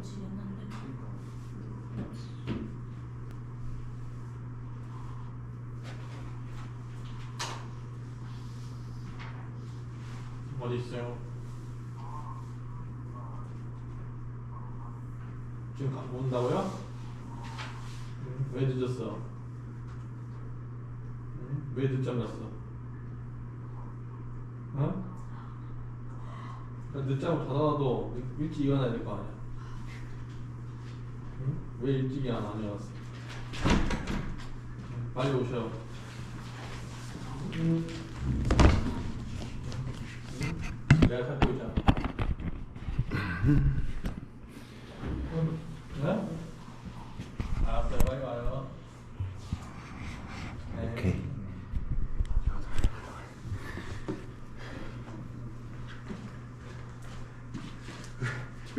지겠는데. 어디 있어요? 지금 갖고 온다고요? 왜 늦었어? 왜 늦잠 잤어? 어? 늦잠을 자다가도 일찍 일어나야 될 거 아니야? 응? 왜 일찍이 안 일어났어? 빨리 오셔. 내가 찾고 있잖아. 네? 알았어요. 빨리 와요. 네. 오케이.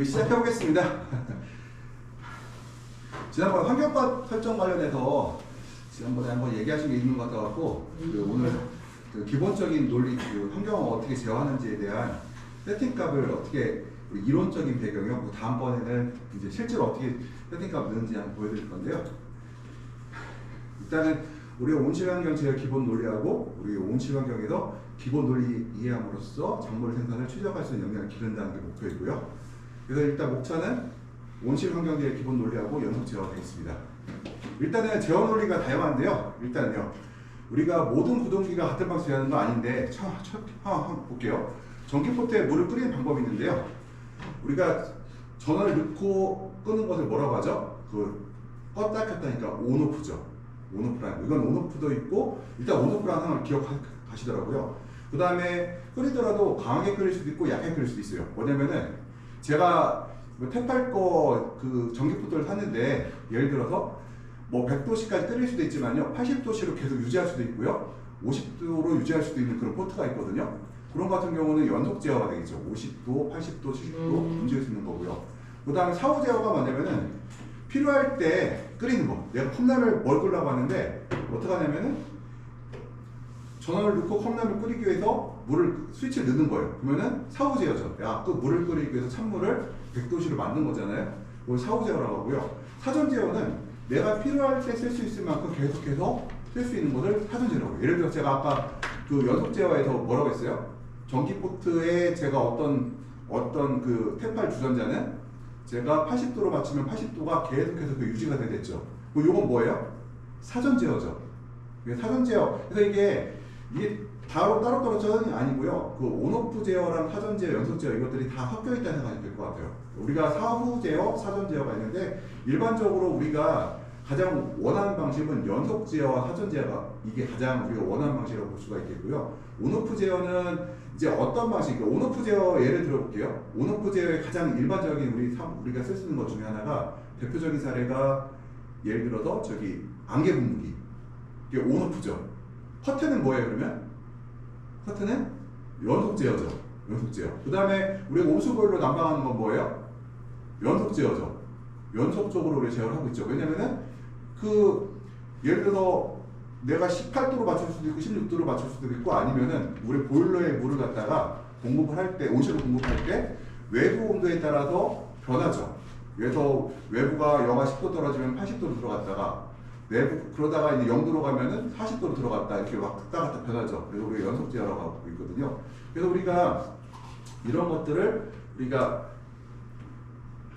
시작해보겠습니다. 지난번 환경과 설정 관련해서 지난번에 한번 얘기하신 게 있는 것 같아갖고 오늘 기본적인 논리, 환경을 어떻게 제어하는지에 대한 세팅값을 어떻게 이론적인 배경이요. 다음번에는 이제 실제로 어떻게 세팅값 넣는지 한번 보여드릴 건데요. 일단은 우리 온실환경 제어 기본 논리하고 우리 온실환경에서 기본 논리 이해함으로써 작물 생산을 최적화할 수 있는 영향을 기른다는 게 목표이고요. 그래서 일단 목차는 온실환경제의 기본 논리하고 연속 제어가 되겠습니다. 일단은 제어 논리가 다양한데요. 일단은요, 우리가 모든 구동기가 같은 방식으로 하는 거 아닌데, 한번 볼게요. 전기포트에 물을 끓이는 방법이 있는데요. 우리가 전원을 넣고 끄는 것을 뭐라고 하죠? 껐다 켰다니까 온오프죠. 온오프라는 거. 이건 온오프도 있고, 일단 온오프라는 상황을 기억하시더라고요. 그 다음에 끓이더라도 강하게 끓일 수도 있고, 약하게 끓일 수도 있어요. 뭐냐면은, 제가 테팔 거 전기포트를 샀는데, 예를 들어서 뭐 100도씨까지 끓일 수도 있지만요, 80도씨로 계속 유지할 수도 있고요, 50도로 유지할 수도 있는 그런 포트가 있거든요. 그런 것 같은 경우는 연속 제어가 되겠죠. 50도, 80도, 70도 움직일 수 있는 거고요. 그 다음에 사후 제어가 뭐냐면은 필요할 때 끓이는 거. 내가 컵라면을 뭘 끓으려고 하는데 어떻게 하냐면은 전원을 넣고 컵라면을 끓이기 위해서 스위치를 넣는 거예요. 그러면은 사후 제어죠. 그 물을 끓이기 위해서 찬물을 100도씨로 만든 거잖아요. 그걸 사후 제어라고 하고요. 사전 제어는 내가 필요할 때 쓸 수 있을 만큼 계속해서 쓸 수 있는 것을 사전 제어라고 해요. 예를 들어 제가 아까 연속 제어에서 뭐라고 했어요? 전기포트에 제가 어떤 테팔 주전자는 제가 80도로 맞추면 80도가 계속해서 유지가 되겠죠. 이건 뭐예요? 사전 제어죠. 사전 제어. 그래서 이게 따로 떨어져는 아니고요. 온오프 제어랑 사전 제어, 연속 제어 이것들이 다 섞여 있다는 생각이 들 것 같아요. 우리가 사후 제어, 사전 제어가 있는데 일반적으로 우리가 가장 원하는 방식은 연속 제어와 사전 제어가 이게 가장 우리가 원하는 방식이라고 볼 수가 있겠고요. 온오프 제어는 이제 어떤 방식이에요? 온오프 제어 예를 들어볼게요. 온오프 제어의 가장 일반적인 우리가 쓸 수 있는 것 중에 하나가 대표적인 사례가 예를 들어서 안개 분무기. 이게 온오프죠. 커튼은 뭐예요 그러면? 커튼은 연속 제어죠. 연속 제어. 그 다음에 우리가 온수보일러 난방하는 건 뭐예요? 연속 제어죠. 연속적으로 우리 제어를 하고 있죠. 왜냐면은 예를 들어서 내가 18도로 맞출 수도 있고 16도로 맞출 수도 있고 아니면은 우리 보일러에 물을 갖다가 공급을 할 때, 온실을 공급할 때 외부 온도에 따라서 변하죠. 그래서 외부가 영하 10도 떨어지면 80도로 들어갔다가 그러다가 이제 0도로 가면은 40도로 들어갔다 이렇게 왔다 갔다 변하죠. 그래서 우리가 연속 제어라고 하고 있거든요. 그래서 우리가 이런 것들을 우리가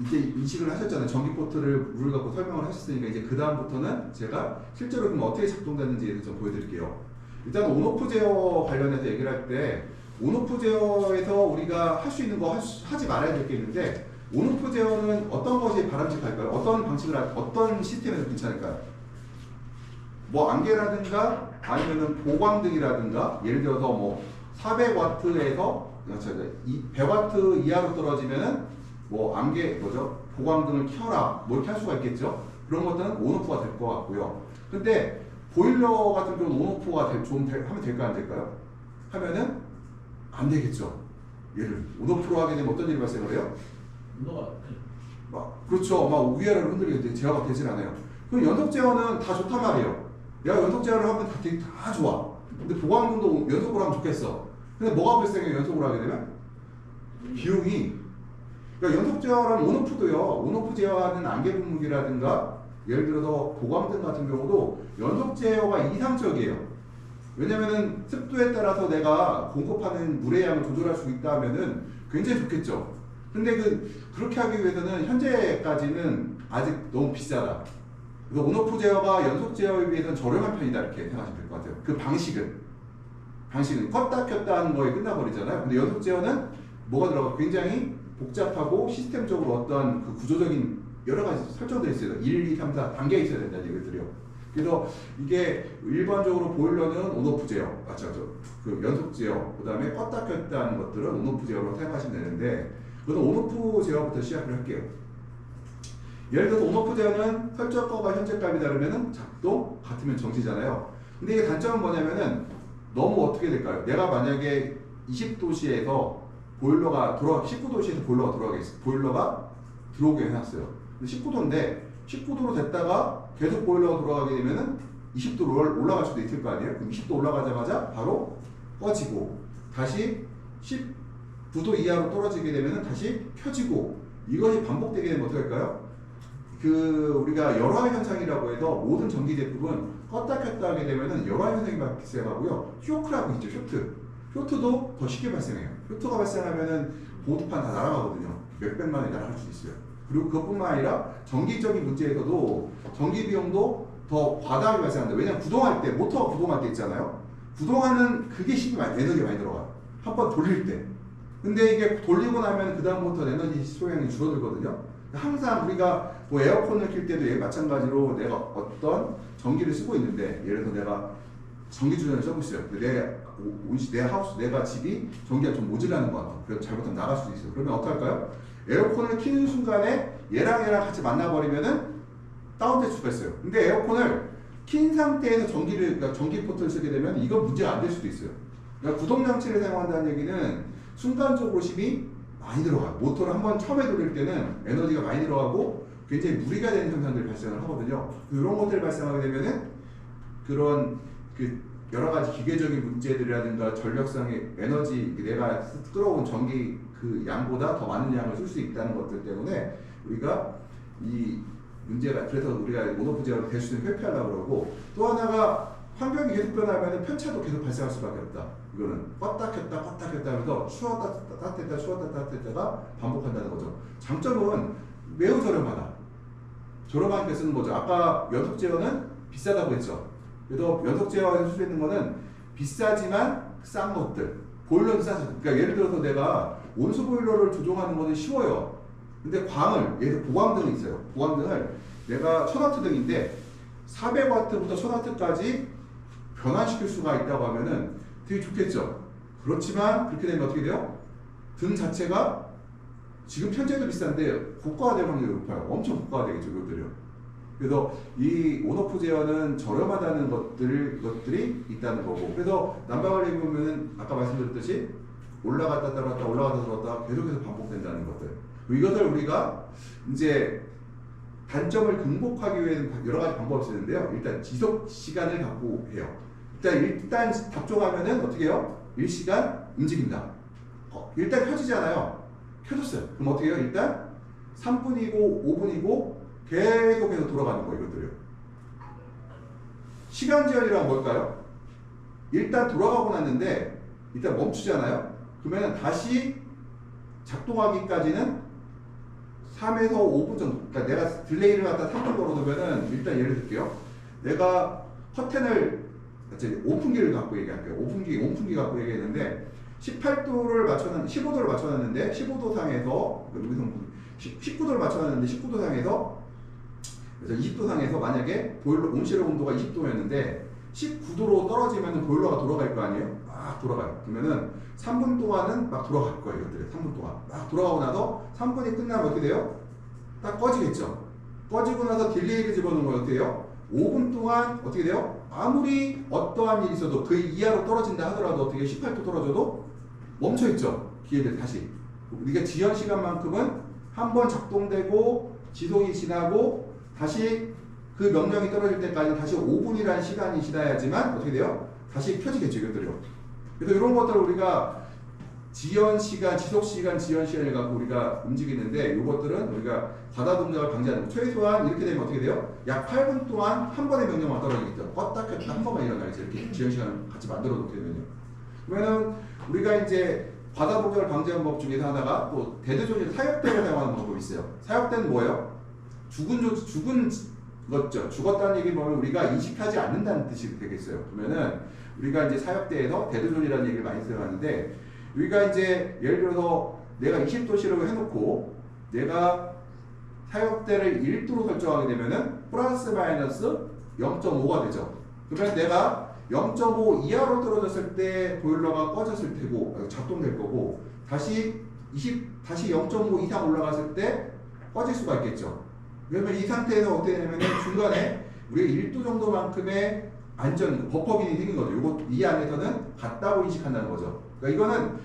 이제 인식을 하셨잖아요. 전기포트를 물을 갖고 설명을 하셨으니까 이제 그 다음부터는 제가 실제로 그럼 어떻게 작동되는지에 대해서 좀 보여드릴게요. 일단 온오프 제어 관련해서 얘기를 할 때 온오프 제어에서 우리가 할 수 있는 거 하지 말아야 될 게 있는데 온오프 제어는 어떤 것이 바람직할까요? 어떤 시스템에서 괜찮을까요? 뭐 안개라든가 아니면은 보광등이라든가 예를 들어서 뭐 400W에서 100W 이하로 떨어지면은 뭐 보광등을 켜라 뭐 이렇게 할 수가 있겠죠. 그런 것들은 온오프가 될 것 같고요. 근데 보일러 같은 경우는 온오프가 하면 될까 안 될까요? 하면은 안 되겠죠. 온오프로 하게 되면 어떤 일이 발생을 해요? 그렇죠. 막 위아래로 흔들리게 제어가 되진 않아요. 그럼 연속 제어는 다 좋단 말이에요. 내가 연속 제어를 하면 다 좋아. 근데 보광등도 연속으로 하면 좋겠어. 근데 뭐가 발생해요? 연속으로 하게 되면? 비용이 그러니까 연속 제어라는 온오프도요. 온오프 제어하는 안개 분무기라든가 예를 들어서 보광등 같은 경우도 연속 제어가 이상적이에요. 왜냐면은 습도에 따라서 내가 공급하는 물의 양을 조절할 수 있다 하면은 굉장히 좋겠죠. 근데 그렇게 하기 위해서는 현재까지는 아직 너무 비싸다. 그래서 온오프 제어가 연속 제어에 비해서는 저렴한 편이다 이렇게 생각하시면 될 것 같아요. 그 방식은 껐다 켰다 하는 거에 끝나버리잖아요. 근데 연속 제어는 뭐가 들어가 굉장히 복잡하고 시스템적으로 어떠한 그 구조적인 여러 가지 설정들이 있어요. 1, 2, 3, 4 단계가 있어야 된다는 얘기들이요. 그래서 이게 일반적으로 보일러는 온오프 제어, 그 연속 제어, 그 다음에 껐다 켰다 하는 것들은 온오프 제어로 사용하시면 되는데, 그것은 온오프 제어부터 시작을 할게요. 예를 들어서 온오프 제어는 설정값과 현재값이 다르면 작동, 같으면 정지잖아요. 근데 이게 단점은 뭐냐면은 너무 어떻게 될까요? 내가 만약에 20도시에서 보일러가 19도시에서 보일러가 들어오게 해놨어요. 19도인데 19도로 됐다가 계속 보일러가 돌아가게 되면은 20도로 올라갈 수도 있을 거 아니에요? 그럼 20도 올라가자마자 바로 꺼지고 다시 19도 이하로 떨어지게 되면은 다시 켜지고, 이것이 반복되게 되면 어떻게 할까요? 우리가 열화 현상이라고 해서 모든 전기 제품은 껐다 켰다 하게 되면은 열화 현상이 발생하고요. 쇼크라고 있죠, 쇼트도 더 쉽게 발생해요. 쇼트가 발생하면은 보드판 다 날아가거든요. 몇백만 원이 날아갈 수 있어요. 그리고 그것뿐만 아니라 전기적인 문제에서도 전기 비용도 더 과다하게 발생한다. 왜냐면 구동할 때, 모터가 구동할 때 있잖아요. 구동하는 그게 에너지가 많이 들어가요. 한번 돌릴 때. 근데 이게 돌리고 나면 그 다음부터 에너지 소양이 줄어들거든요. 항상 우리가 뭐 에어컨을 킬 때도 마찬가지로 내가 어떤 전기를 쓰고 있는데, 예를 들어서 내가 전기주전을 쓰고 있어요. 내가 집이 전기가 좀 모자라는 것 같아. 그래서 잘못하면 나갈 수도 있어요. 그러면 어떡할까요? 에어컨을 키는 순간에 얘랑 같이 만나버리면은 다운될 수가 있어요. 근데 에어컨을 킨 상태에서 그러니까 전기 포트를 쓰게 되면 이건 문제가 안 될 수도 있어요. 그러니까 구동장치를 사용한다는 얘기는 순간적으로 힘이 많이 들어가요. 모터를 한번 처음에 돌릴 때는 에너지가 많이 들어가고 굉장히 무리가 되는 현상들이 발생을 하거든요. 이런 것들이 발생하게 되면은 그런 여러 가지 기계적인 문제들이라든가 전력상의 에너지, 내가 끌어온 전기 그 양보다 더 많은 양을 쓸 수 있다는 것들 때문에 우리가 이 문제가, 그래서 우리가 온오프 제어를 될 수 있는 회피하려고 그러고, 또 하나가 환경이 계속 변하면 편차도 계속 발생할 수밖에 없다. 이거는 껐다 켰다 하면서 추웠다 따뜻했다가 반복한다는 거죠. 장점은 매우 저렴하다. 저렴하게 쓰는 거죠. 아까 연속 제어는 비싸다고 했죠. 그래서 연속 제어에서 쓸 수 있는 거는 비싸지만 싼 것들. 보일러는 싸죠. 그러니까 예를 들어서 내가 온수 보일러를 조종하는 거는 쉬워요. 근데 예를 들어 보광등이 있어요. 보광등을 내가 1000W 등인데 400W부터 1000W까지 변환시킬 수가 있다고 하면은 되게 좋겠죠. 그렇지만 그렇게 되면 어떻게 돼요? 등 자체가 지금 현재도 비싼데 고가화될 확률이 높아요. 엄청 고가화되겠죠, 이것들이요. 그래서 이 온오프 제어는 저렴하다는 것들이 있다는 거고, 그래서 난방을 해보면은 아까 말씀드렸듯이 올라갔다 들어갔다 계속해서 반복된다는 것들. 이것을 우리가 이제 단점을 극복하기 위해서는 여러 가지 방법이 있는데요. 일단 지속 시간을 갖고 해요. 일단 답종하면은 어떻게 해요? 1시간 움직인다. 일단 켜지잖아요. 켜졌어요. 그럼 어떻게 해요? 일단 3분이고 5분이고 계속해서 돌아가는 거예요, 이것들이요. 시간 제한이란 뭘까요? 일단 돌아가고 났는데 일단 멈추잖아요. 그러면 다시 작동하기까지는 3에서 5분 정도. 그러니까 내가 딜레이를 갖다 3분 걸어두면은, 일단 예를 들게요. 내가 커튼을 오픈기를 갖고 얘기할게요. 온풍기 갖고 얘기했는데 15도를 맞춰놨는데 15도 상에서 19도를 맞춰놨는데 19도 상에서, 그래서 20도 상에서 만약에 보일러 온실의 온도가 20도였는데 19도로 떨어지면 보일러가 돌아갈 거 아니에요? 막 돌아가요. 그러면은 3분 동안은 막 돌아갈 거예요. 이것들이 3분 동안 막 돌아가고 나서 3분이 끝나면 어떻게 돼요? 딱 꺼지겠죠. 꺼지고 나서 딜레이를 집어넣는 거 어떻게 돼요? 5분 동안 어떻게 돼요? 아무리 어떠한 일이 있어도 그 이하로 떨어진다 하더라도 어떻게 18도 떨어져도 멈춰있죠. 기계들 다시. 우리가 지연 시간만큼은 한번 작동되고 지속이 지나고 다시 그 명령이 떨어질 때까지 다시 5분이라는 시간이 지나야지만 어떻게 돼요? 다시 켜지겠죠, 이것들이요. 그래서 이런 것들을 우리가 지연 시간, 지속 시간, 지연 시간을 갖고 우리가 움직이는데 이것들은 우리가 과다 동작을 방지하는 거. 최소한 이렇게 되면 어떻게 돼요? 약 8분 동안 한 번의 명령만 떨어지겠죠. 껐다 켰다 한 번만 일어나겠죠. 이렇게 지연 시간을 같이 만들어 놓게 되면요. 그러면은 우리가 이제 과다 동작을 방지하는 법 중에서 하나가 또 대대조직 사역대를 사용하는 방법이 있어요. 사역대는 뭐예요? 죽은 거죠. 죽었다는 얘기 보면 우리가 인식하지 않는다는 뜻이 되겠어요. 그러면은 우리가 이제 사역대에서 대대조직이라는 얘기를 많이 사용하는데 우리가 이제 예를 들어서 내가 20도씨라고 해놓고 내가 사역대를 1도로 설정하게 되면은 플러스 마이너스 0.5가 되죠. 그러면 내가 0.5 이하로 떨어졌을 때 보일러가 꺼졌을 테고 작동될 거고 다시 0.5 이상 올라갔을 때 꺼질 수가 있겠죠. 그러면 이 상태에서 어떻게 되냐면 중간에 우리가 1도 정도만큼의 안전 버퍼빈이 생긴 거죠. 요거 이 안에서는 같다고 인식한다는 거죠. 그러니까 이거는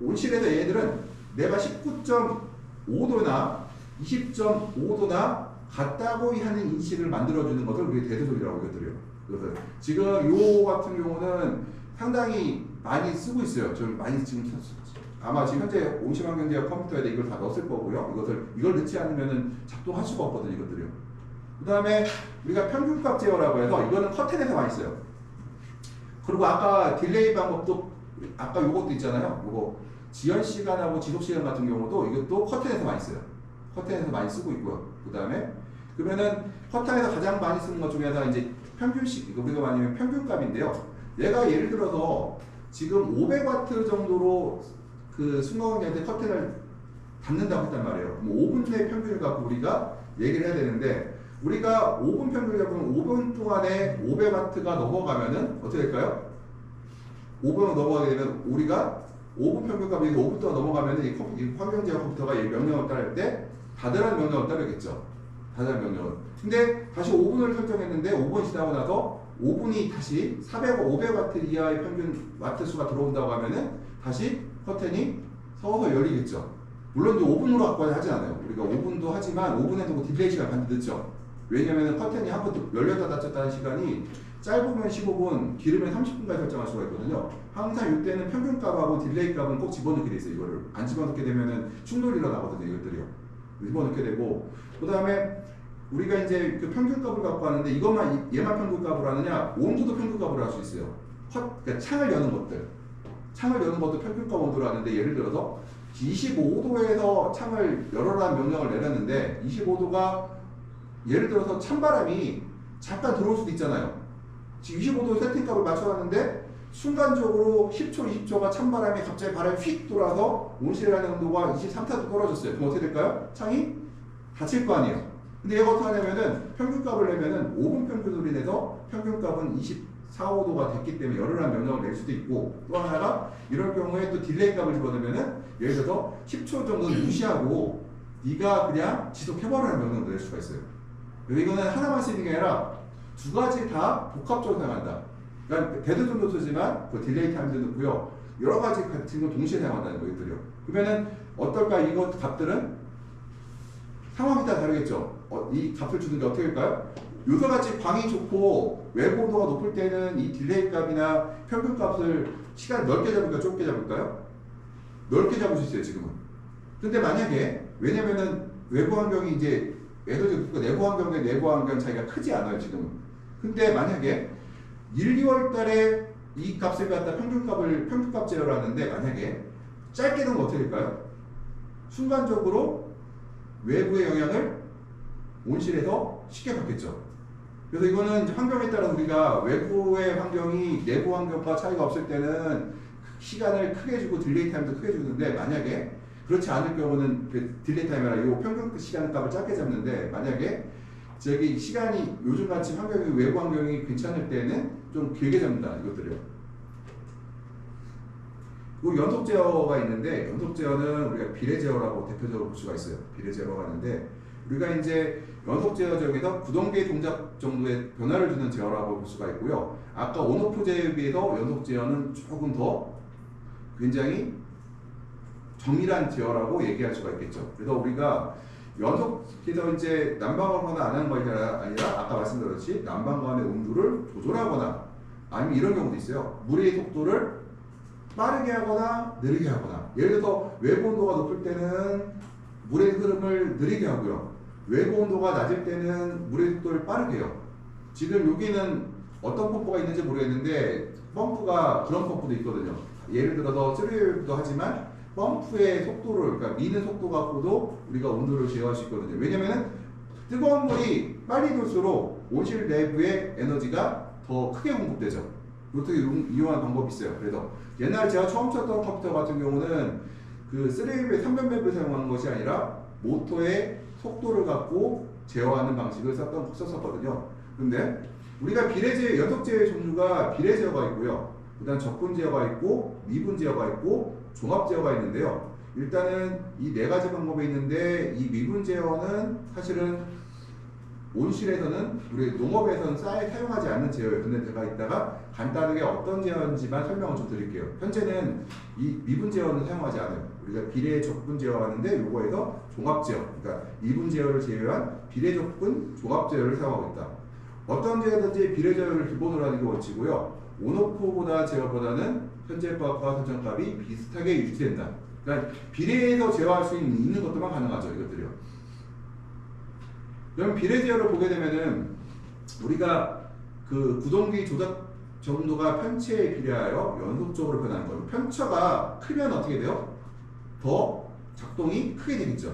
온실에서 얘들은 내가 19.5도나 20.5도나 같다고 하는 인식을 만들어주는 것을 우리 대대조직이라고 이것들이요. 그래서 지금 요 같은 경우는 상당히 많이 쓰고 있어요. 저는 많이 지금 아마 지금 현재 온실환경제약 컴퓨터에다 이걸 다 넣었을 거고요. 이걸 넣지 않으면은 작동할 수가 없거든요. 이것들이요. 그 다음에 우리가 평균값 제어라고 해서 이거는 커튼에서 많이 써요. 그리고 아까 딜레이 방법도 아까 요것도 있잖아요. 요거 지연 시간하고 지속 시간 같은 경우도 이것도 커튼에서 많이 써요. 커튼에서 많이 쓰고 있고요. 그 다음에 그러면은 커튼에서 가장 많이 쓰는 것 중에 하나 이제 평균식 우리가 말하면 평균값인데요. 얘가 예를 들어서 지금 500W 정도로 그 승강원한테 커튼을 닫는다고 했단 말이에요. 그럼 5분 내 평균을 갖고 우리가 얘기를 해야 되는데 우리가 5분 평균을 잡으면 5분 동안에 500W가 넘어가면은 어떻게 될까요? 5분을 넘어가게 되면 우리가 5분 평균값이 5분 동안 넘어가면은 이 환경제어 컴퓨터가 이 명령을 따를 때 닫으라는 명령을 따르겠죠. 닫으라는 명령을. 근데 다시 5분을 설정했는데 5분 지나고 나서 5분이 다시 500W 이하의 평균 와트 수가 들어온다고 하면은 다시 커튼이 서서 열리겠죠. 물론 이제 5분으로 갖고 하지 않아요. 우리가 5분도 하지만 5분에도 딜레이 시간 반드시 늦죠. 왜냐면 커튼이 한 번 열렸다 닫혔다는 시간이 짧으면 15분, 길으면 30분까지 설정할 수가 있거든요. 항상 이때는 평균값하고 딜레이 값은 꼭 집어넣게 돼 있어요. 이거를 안 집어넣게 되면은 충돌이 일어나거든요. 이것들이요. 집어넣게 되고 그 다음에 우리가 이제 그 평균값을 갖고 하는데 이것만 얘만 평균값으로 하느냐 온도도 평균값으로 할 수 있어요. 그러니까 창을 여는 것도 평균값 온도로 하는데 예를 들어서 25도에서 창을 열어라는 명령을 내렸는데 25도가 예를 들어서 찬바람이 잠깐 들어올 수도 있잖아요. 지금 25도 세팅값을 맞춰놨는데 순간적으로 10초, 20초가 찬바람이 갑자기 바람이 휙 돌아서 온실이라는 온도가 23도로 떨어졌어요. 그럼 어떻게 될까요? 창이 닫힐 거 아니에요. 근데 얘가 어떻게 하냐면은 평균값을 내면은 5분 평균으로 인해서 평균값은 24, 5도가 됐기 때문에 열으라는 명령을 낼 수도 있고 또 하나가 이럴 경우에 또 딜레이 값을 집어넣으면은 예를 들어서 10초 정도는 무시하고 네가 그냥 지속해버리라는 명령을 낼 수가 있어요. 이거는 하나만 쓰는 게 아니라 두 가지 다 복합적으로 사용한다. 그러니까 대대적으로 쓰지만 그 딜레이 타임도 넣고요. 여러 가지 같은 걸 동시에 사용한다는 것들이요. 그러면은 어떨까? 이것 값들은 상황에 따라 다르겠죠. 이 값을 주는 게 어떻게 될까요? 요새 같이 광이 좋고 외부 온도가 높을 때는 이 딜레이 값이나 평균 값을 시간 넓게 잡을까요? 좁게 잡을까요? 넓게 잡을 수 있어요, 지금은. 근데 만약에, 왜냐면은 외부 환경이 이제 내부 환경과 내부 환경 차이가 크지 않아요, 지금은. 근데 만약에 1, 2월 달에 이 값을 갖다 평균값 제어를 하는데 만약에 짧게 되면 어떻게 될까요? 순간적으로 외부의 영향을 온실에서 쉽게 받겠죠. 그래서 이거는 이제 환경에 따라 우리가 외부의 환경이 내부 환경과 차이가 없을 때는 시간을 크게 주고 딜레이 타임도 크게 주는데 만약에 그렇지 않을 경우는 그 딜레이 타임이라 이 평균 시간 값을 짧게 잡는데 만약에 저기 시간이 요즘같이 환경이 외부 환경이 괜찮을 때는 좀 길게 잡는다 이것들이요. 그리고 연속 제어가 있는데 연속 제어는 우리가 비례 제어라고 대표적으로 볼 수가 있어요. 비례 제어가 있는데 우리가 이제 연속 제어 중에서 구동계의 동작 정도의 변화를 주는 제어라고 볼 수가 있고요. 아까 온오프 제어에 비해서 연속 제어는 조금 더 굉장히 정밀한 제어라고 얘기할 수가 있겠죠. 그래서 우리가 연속해서 이제 난방하거나 안 하는 것이 아니라 아까 말씀드렸듯이 난방관의 온도를 조절하거나 아니면 이런 경우도 있어요. 물의 속도를 빠르게 하거나 느리게 하거나. 예를 들어서 외부 온도가 높을 때는 물의 흐름을 느리게 하고요. 외부 온도가 낮을 때는 물의 속도를 빠르게 해요. 지금 여기는 어떤 펌프가 있는지 모르겠는데 펌프가 그런 펌프도 있거든요. 예를 들어서 쓰리웨이도 하지만 펌프의 속도를, 그러니까 미는 속도 갖고도 우리가 온도를 제어할 수 있거든요. 왜냐면은 뜨거운 물이 빨리 돌수록 온실 내부의 에너지가 더 크게 공급되죠. 이렇게 이용하는 방법이 있어요. 그래서 옛날에 제가 처음 쳤던 컴퓨터 같은 경우는 그 3웨이브의 3변맵을 사용하는 것이 아니라 모터의 속도를 갖고 제어하는 방식을 썼었거든요. 근데 우리가 비례제, 연속제의 종류가 비례제어가 있고요. 그 다음 적분제어가 있고 미분제어가 있고 종합제어가 있는데요. 일단은 이 네 가지 방법이 있는데 이 미분제어는 사실은 온실에서는 우리 농업에서는 사용하지 않는 제어예요. 근데 제가 이따가 간단하게 어떤 제어인지만 설명을 좀 드릴게요. 현재는 이 미분 제어는 사용하지 않아요. 우리가 비례 적분 제어하는데 요거에서 종합 제어, 그러니까 미분 제어를 제외한 비례 적분 종합 제어를 사용하고 있다. 어떤 제어든지 비례 제어를 기본으로 하는 게 원칙이고요. 온오프보다 제어보다는 현재 값과 선천값이 비슷하게 유지된다. 그러니까 비례해서 제어할 수 있는 것들만 가능하죠. 이것들이요. 그럼 비례 제어를 보게 되면은 우리가 그 구동기 조작 정도가 편체에 비례하여 연속적으로 변하는 거예요. 편차가 크면 어떻게 돼요? 더 작동이 크게 되겠죠.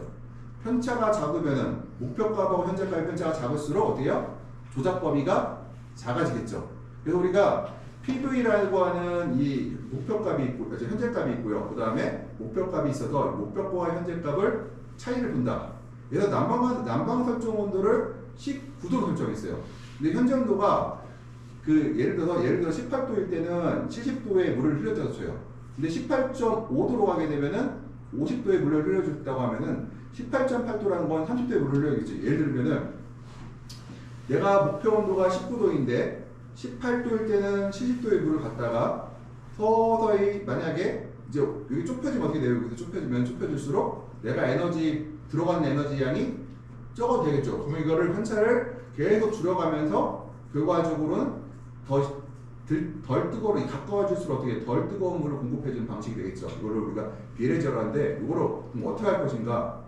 편차가 작으면은 목표값하고 현재값의 편차가 작을수록 어떻게 해요? 조작 범위가 작아지겠죠. 그래서 우리가 PV라고 하는 이 목표값이 있고, 현재값이 있고요. 그 다음에 목표값이 있어서 목표값과 현재값을 차이를 본다. 그래서 난방 설정 온도를 19도로 설정했어요. 근데 현재 온도가 그 예를 들어서 18도일 때는 70도의 물을 흘려줘요. 근데 18.5도로 가게 되면은 50도의 물을 흘려줬다고 하면은 18.8도라는 건 30도의 물을 흘려야겠지. 예를 들면은 내가 목표 온도가 19도인데 18도일 때는 70도의 물을 갖다가 서서히 만약에 이제 여기 좁혀지면 어떻게 돼요? 여기서 좁혀지면 좁혀질수록 내가 들어가는 에너지 양이 적어도 되겠죠. 그러면 이거를 편차를 계속 줄여가면서 결과적으로는 덜 뜨거워, 가까워질수록 어떻게 덜 뜨거운 물을 공급해주는 방식이 되겠죠. 이거를 우리가 비례제어라는데 이거를 어떻게 할 것인가?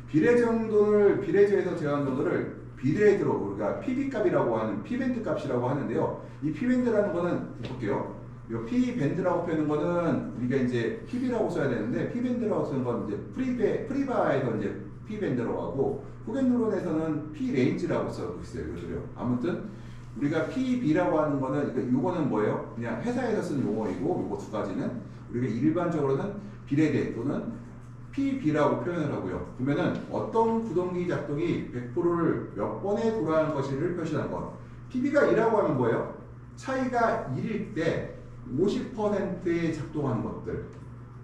비례제에서 제어한 정도를 비례대로 우리가 PB값이라고 하는 P밴드 값이라고 하는데요. 이 P밴드라는 거는 볼게요. 이 P밴드라고 표현하는 거는 우리가 이제 PB라고 써야 되는데 P밴드라고 쓰는 건 이제 프리바에서 이제 P밴드라고 하고 후겐드론에서는 P레인지라고 쓰고 있어요. 이거들요. 아무튼 우리가 PB라고 하는 거는 이거는 뭐예요? 그냥 회사에서 쓰는 용어이고 이거 두 가지는 우리가 일반적으로는 비례대 또는 PB라고 표현을 하고요. 그러면은 어떤 구동기 작동이 100%를 몇 번에 돌아가는 것인지를 표시하는 것. PB가 2라고 하면 뭐예요? 차이가 1일 때 50%의 작동하는 것들.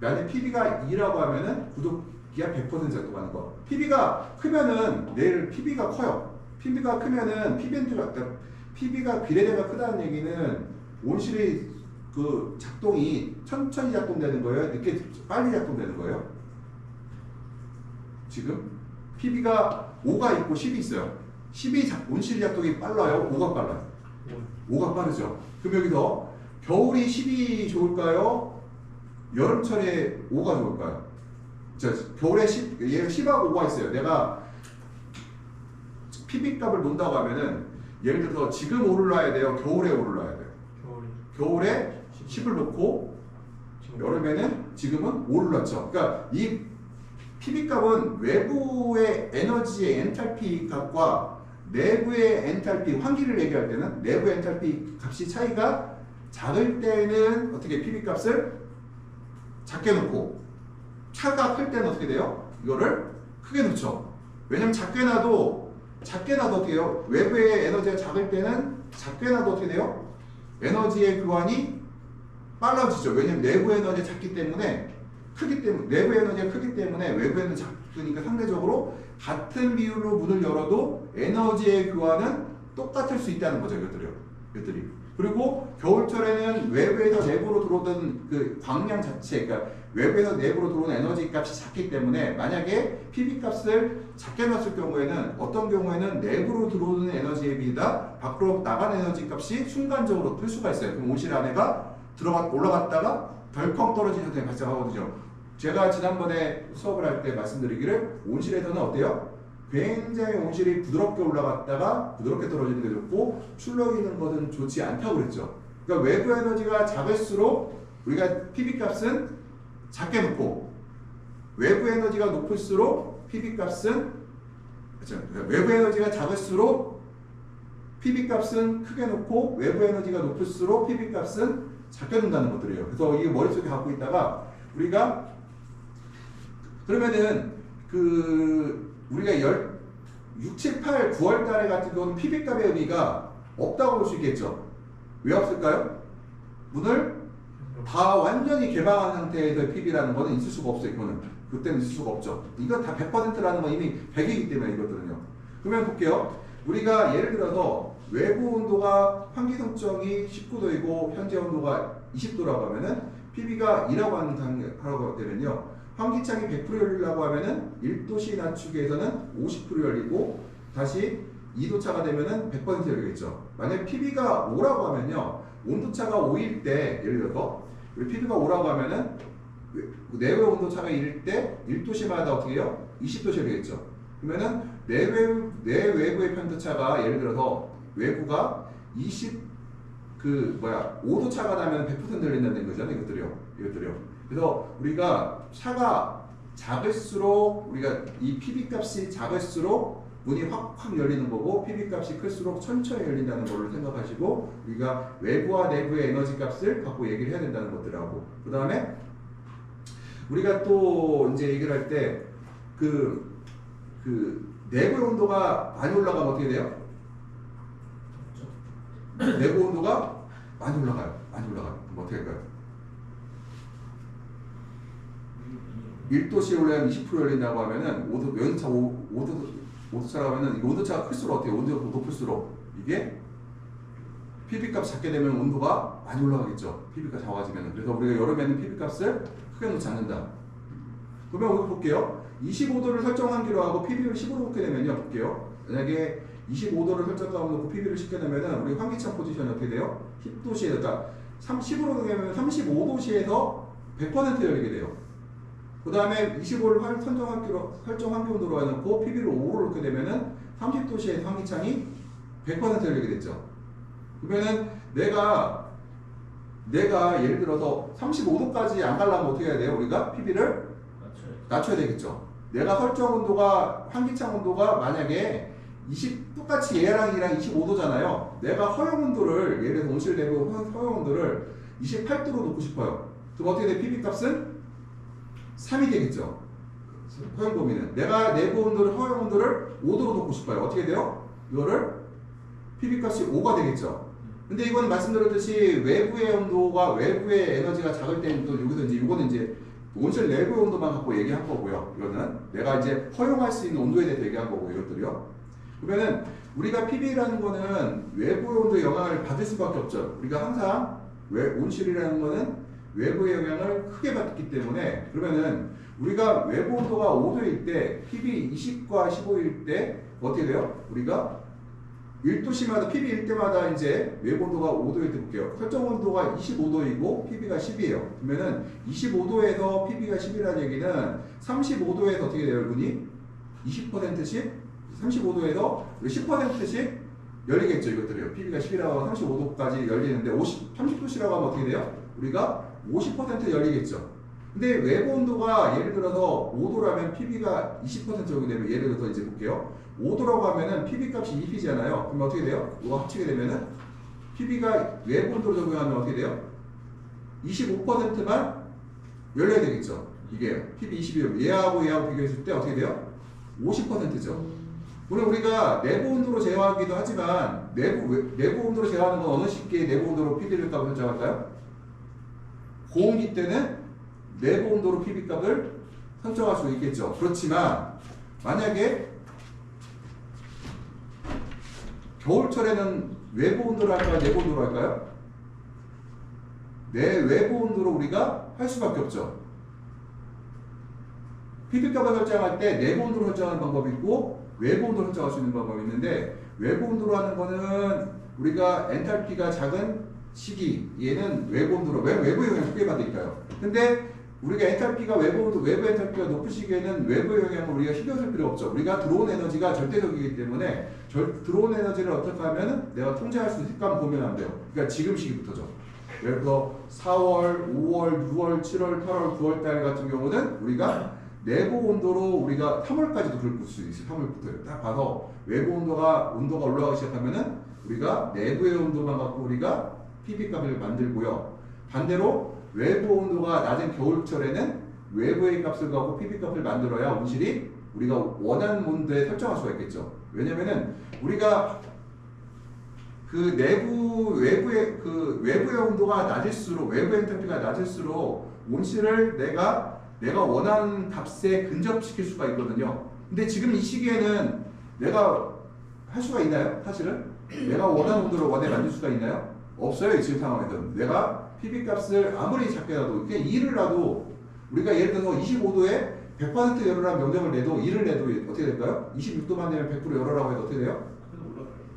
만약 PB가 2라고 하면은 구동기가 100% 작동하는 것. PB가 크면은 내일 PB가 커요. PB가 크면은 PB가 비례대가 크다는 얘기는 온실의 그 작동이 천천히 작동되는 거예요? 이렇게 빨리 작동되는 거예요? 지금 PB가 5가 있고 10이 있어요. 10이 온실 작동이 빨라요? 5가 빨라요? 5가 빠르죠. 그럼 여기서 겨울이 10이 좋을까요? 여름철에 5가 좋을까요? 자, 겨울에 10하고 5가 있어요. 내가 PB 값을 놓는다고 하면은 예를 들어서 지금 5를 놔야 돼요? 겨울에 5를 놔야 돼요? 겨울에 10을 놓고 여름에는 지금은 5를 놨죠. 그러니까 이 PB 값은 외부의 에너지의 엔탈피 값과 내부의 엔탈피, 환기를 얘기할 때는 내부의 엔탈피 값이 차이가 작을 때는 어떻게 PB 값을 작게 놓고 차가 클 때는 어떻게 돼요? 이거를 크게 놓죠. 왜냐면 작게 놔도 어떻게 돼요? 외부의 에너지가 작을 때는 작게 놔도 어떻게 돼요? 에너지의 교환이 빨라지죠. 왜냐면 내부 에너지가 작기 때문에 내부 에너지가 크기 때문에 외부 에너지 작으니까 상대적으로 같은 비율로 문을 열어도 에너지의 교환은 똑같을 수 있다는 거죠. 이것들이. 그리고 겨울철에는 외부에서 내부로 들어오던 그 광량 자체, 그러니까 외부에서 내부로 들어오는 에너지 값이 작기 때문에 만약에 PB 값을 작게 놨을 경우에는 어떤 경우에는 내부로 들어오는 에너지에 비다 밖으로 나가는 에너지 값이 순간적으로 뜰 수가 있어요. 그럼 온실 안에가 올라갔다가 덜컹 떨어지는 현상이 발생하거든요. 제가 지난번에 수업을 할 때 말씀드리기를 온실에서는 어때요? 굉장히 온실이 부드럽게 올라갔다가 부드럽게 떨어지는 게 좋고 출렁이는 것은 좋지 않다고 그랬죠. 그러니까 외부 에너지가 작을수록 우리가 PB 값은 작게 놓고 외부 에너지가 높을수록 PB 값은 그러니까 외부 에너지가 작을수록 PB 값은 크게 놓고 외부 에너지가 높을수록 PB 값은 작게 놓는다는 것들이에요. 그래서 이게 머릿속에 갖고 있다가 우리가 그러면은 우리가 6, 7, 8, 9월 달에 같은 경우는 PB 값의 의미가 없다고 볼 수 있겠죠. 왜 없을까요? 문을 다 완전히 개방한 상태에서 PB라는 거는 있을 수가 없어요. 이거는 그때는 있을 수가 없죠. 이건 다 100%라는 건 이미 100이기 때문에 이것들은요. 그러면 볼게요. 우리가 예를 들어서 외부 온도가 환기성정이 19도이고 현재 온도가 20도라고 하면은 PB가 2라고 하라고 되면요. 환기창이 100% 열리려고 하면은 1도씨 낮추기에서는 50% 열리고 다시 2도 차가 되면은 100% 열리겠죠. 만약 PB가 5라고 하면요. 온도차가 5일 때 예를 들어서 우리 PB가 5라고 하면은 내외 온도차가 1일 때 1도씨마다 어떻게 해요? 20도씨 열리겠죠. 그러면은 내외부의 편도차가 예를 들어서 외부가 5도 차가 나면 100% 열린다는 거잖아요. 이것들이요. 그래서 우리가 차가 작을수록 우리가 이 PB 값이 작을수록 문이 확 열리는 거고 PB 값이 클수록 천천히 열린다는 걸로 생각하시고 우리가 외부와 내부의 에너지 값을 갖고 얘기를 해야 된다는 것들하고 그 다음에 우리가 또 이제 얘기를 할 때 내부의 온도가 많이 올라가면 어떻게 돼요? 내부 온도가 많이 올라가요. 그럼 어떻게 할까요? 1도씨 올라면 20% 열린다고 하면은 5도 차라고 하면은 온도차가 클수록 어때요? 온도가 높을수록 이게 PB 값 작게 되면 온도가 많이 올라가겠죠. PB 값 작아지면. 그래서 우리가 여름에는 PB 값을 크게 놓지 않는다. 그러면 우리 볼게요. 25도를 설정하기로 하고 PB를 10으로 놓게 되면요. 볼게요. 만약에 25도를 설정하고 PB를 10게 되면은 우리 환기창 포지션이 어떻게 돼요? 10도씨에 그러니까 10으로 되면 35도씨에서 100% 열리게 돼요. 그 다음에 25를 설정 환기 온도로 해놓고 PB를 5로 놓게 되면은 30도씨의 환기창이 100% 열리게 됐죠. 그러면은 내가 예를 들어서 35도까지 안 가려면 어떻게 해야 돼요? 우리가 PB를 낮춰야 되겠죠. 내가 설정 온도가 환기창 온도가 만약에 똑같이 얘랑 25도잖아요. 내가 허용 온도를 예를 들어서 온실 내부 허용 온도를 28도로 놓고 싶어요. 그럼 어떻게 돼? PB 값은 3이 되겠죠. 허용 범위는 내가 내부 온도를 허용 온도를 5도로 놓고 싶어요. 어떻게 돼요? 이거를 PB 값이 5가 되겠죠. 근데 이건 말씀드렸듯이 외부의 온도가 외부의 에너지가 작을 때는 또 여기서 이거는 이제 온실 내부의 온도만 갖고 얘기한 거고요. 이거는 내가 이제 허용할 수 있는 온도에 대해서 얘기한 거고 이것들이요. 그러면은 우리가 PB라는 거는 외부의 온도에 영향을 받을 수밖에 없죠. 우리가 항상 온실이라는 거는 외부의 영향을 크게 받기 때문에 그러면은 우리가 외부 온도가 5도일 때 PB 20과 15일 때 어떻게 돼요? 우리가 1도씨마다 PB일 때마다 이제 외부 온도가 5도일 때 볼게요. 설정 온도가 25도이고 PB가 10이에요. 그러면은 25도에서 PB가 10이라는 얘기는 35도에서 어떻게 돼요, 여러분이? 20%씩 35도에서 10%씩 열리겠죠, 이것들이요. PB가 10이라고 하면 35도까지 열리는데 30도씨라고 하면 어떻게 돼요? 우리가 50% 열리겠죠. 근데 외부 온도가 예를 들어서 5도라면 PB가 20% 정도 되면 예를 들어서 이제 볼게요. 5도라고 하면은 PB 값이 2P잖아요. 그럼 어떻게 돼요? 이거 합치게 되면은 PB가 외부 온도로 적용하면 어떻게 돼요? 25%만 열려야 되겠죠. 이게 PB 20이요. 얘하고 비교했을 때 어떻게 돼요? 50%죠. 물론 우리가 내부 온도로 제어하기도 하지만 내부 온도로 제어하는 건 어느 시기에 내부 온도로 PB 값을 설정할까요? 고온기 때는 내부 온도로 PB 값을 설정할 수 있겠죠. 그렇지만 만약에 겨울철에는 외부 온도로 할까요? 내부 온도로 할까요? 외부 온도로 우리가 할 수밖에 없죠. PB 값을 설정할 때 내부 온도로 설정하는 방법이 있고 외부 온도로 설정할 수 있는 방법이 있는데 외부 온도로 하는 거는 우리가 엔탈피가 작은 시기 얘는 외부 온도로 외부 영향을 크게 받으니까요. 근데 우리가 엔탈피가 외부 엔탈피가 높은 시기에는 외부 영향을 우리가 신경 쓸 필요 없죠. 우리가 들어온 에너지가 절대적이기 때문에 들어온 에너지를 어떻게 하면 내가 통제할 수 있을까 한번 보면 안 돼요. 그러니까 지금 시기부터죠. 예를 들어 4월, 5월, 6월, 7월, 8월, 9월 달 같은 경우는 우리가 내부 온도로 우리가 3월까지도 그럴 수 있어요. 3월부터 딱 봐서 외부 온도가 올라가기 시작하면은 우리가 내부의 온도만 갖고 우리가 PB 값을 만들고요. 반대로 외부 온도가 낮은 겨울철에는 외부의 값을 갖고 PB 값을 만들어야 온실이 우리가 원하는 온도에 설정할 수가 있겠죠. 왜냐면은 우리가 그 외부의 온도가 낮을수록 외부 엔탈피가 낮을수록 온실을 내가 원하는 값에 근접시킬 수가 있거든요. 근데 지금 이 시기에는 내가 할 수가 있나요? 사실은 내가 원하는 온도를 원에 만들 수가 있나요? 없어요. 지금 상황에서는 내가 PB 값을 아무리 작게 놔도 그냥 2를 놔도 우리가 예를 들어서 25도에 100% 열어라는 명령을 내도 2를 내도 어떻게 될까요? 26도만 되면 100% 열어라고 해도 어떻게 돼요?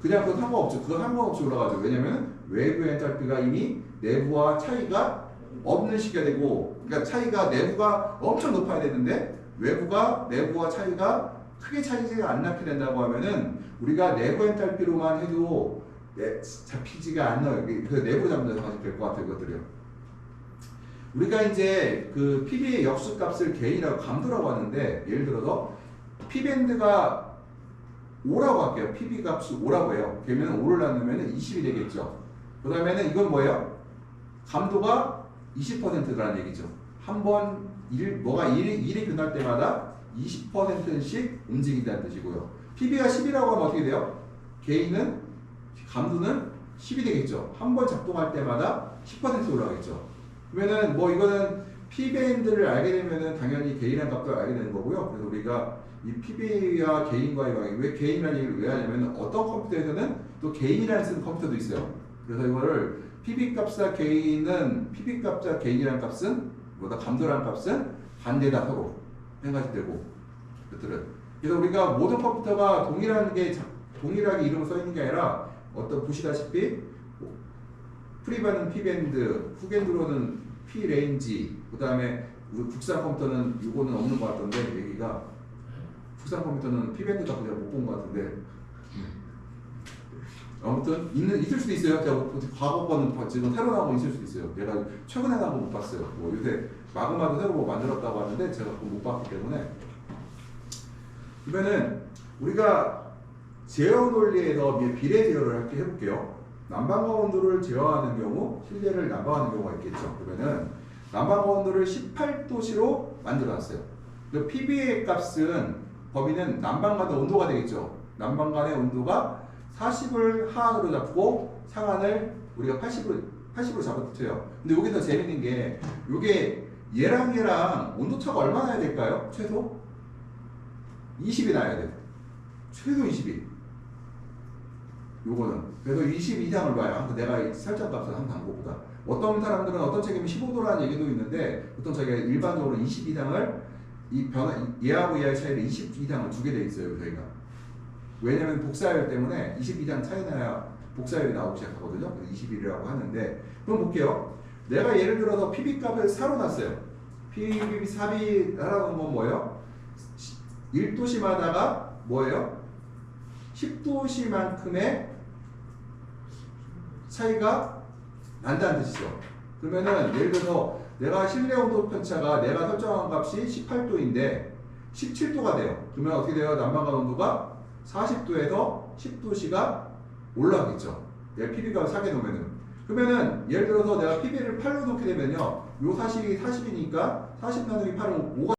그냥 그건 상관없죠. 그건 상관없이 올라가죠. 왜냐면 외부 엔탈피가 이미 내부와 차이가 없는 시기가 되고, 그러니까 차이가 내부가 엄청 높아야 되는데 외부가 내부와 차이가 크게 차이가 안 나게 된다고 하면은 우리가 내부 엔탈피로만 해도 잡히지가 않아요. 그래서 내부로 잡는 데서 사실 될 것 같아요. 그것들이요. 우리가 이제 그 PB의 역수값을 개인이라고 감도라고 하는데, 예를 들어서 P밴드가 5라고 할게요. PB 값이 5라고 해요. 그러면 5를 나누면 20이 되겠죠. 그 다음에는 이건 뭐예요? 감도가 20%라는 얘기죠. 한번 일이 끝날 때마다 20%씩 움직인다는 뜻이고요. PB가 10이라고 하면 어떻게 돼요? 감도는 10이 되겠죠. 한 번 작동할 때마다 10% 올라가겠죠. 그러면은 이거는 P밴드를 알게 되면은 당연히 개인한 값도 알게 되는 거고요. 그래서 우리가 이 PB와 개인과의 관계, 왜 개인이라는 얘기를 왜 하냐면 어떤 컴퓨터에서는 또 개인이라는 쓰는 컴퓨터도 있어요. 그래서 이거를 PB 값과 개인이라는 값은 감도라는 값은 반대다 서로 생각이 되고 그것들은. 그래서 우리가 모든 컴퓨터가 동일하게 이름을 써 있는 게 아니라 보시다시피 프리바는 P밴드, 후겐드로는 P레인지, 그 다음에 국산 컴퓨터는 이거는 없는 것 같던데 얘기가 국산 컴퓨터는 P밴드가 그냥 못 본 것 같은데 아무튼 있을 수도 있어요. 제가 과거 거는 지금 새로 나온 거 있을 수도 있어요. 내가 최근에 나온 거 못 봤어요. 요새 마그마도 새로 만들었다고 하는데 제가 그거 못 봤기 때문에. 그러면은 우리가 제어 논리에서 비례 제어를 할게 해볼게요. 난방과 온도를 제어하는 경우 실내를 난방하는 경우가 있겠죠. 그러면은 난방과 온도를 18도씨로 만들어놨어요. 그 PB의 값은 범위는 난방관의 온도가 되겠죠. 난방관의 온도가 40을 하한으로 잡고 상한을 우리가 80으로 잡아두세요. 근데 여기서 재밌는 게 얘랑 온도차가 얼마나 나야 될까요? 최소 20이 나야 돼. 최소 20이. 요거는 그래서 20 이상을 봐요. 항상 내가 설정값은 항상 그거보다. 어떤 사람들은 어떤 책임이 15도라는 얘기도 있는데 보통 저희가 일반적으로 20 이상을 얘하고 얘의 차이를 20 이상을 두게 돼 있어요. 저희가. 왜냐면 복사율 때문에 20 이상 차이 나야 복사율이 나오기 시작하거든요. 21이라고 하는데 그럼 볼게요. 내가 예를 들어서 PB 값을 4로 놨어요. PB 4이 하라는 건 뭐예요? 1도씨마다가 뭐예요? 10도씨만큼의 차이가 난다는 뜻이죠. 그러면은 예를 들어서 내가 실내 온도 편차가 내가 설정한 값이 18도인데 17도가 돼요. 그러면 어떻게 돼요? 난방관 온도가 40도에서 10도씨가 올라가겠죠. 내가 PB가 4개 놓으면은. 그러면은 예를 들어서 내가 PB를 8로 놓게 되면요. 요 사실이 40이니까 40 나누기 8은 5가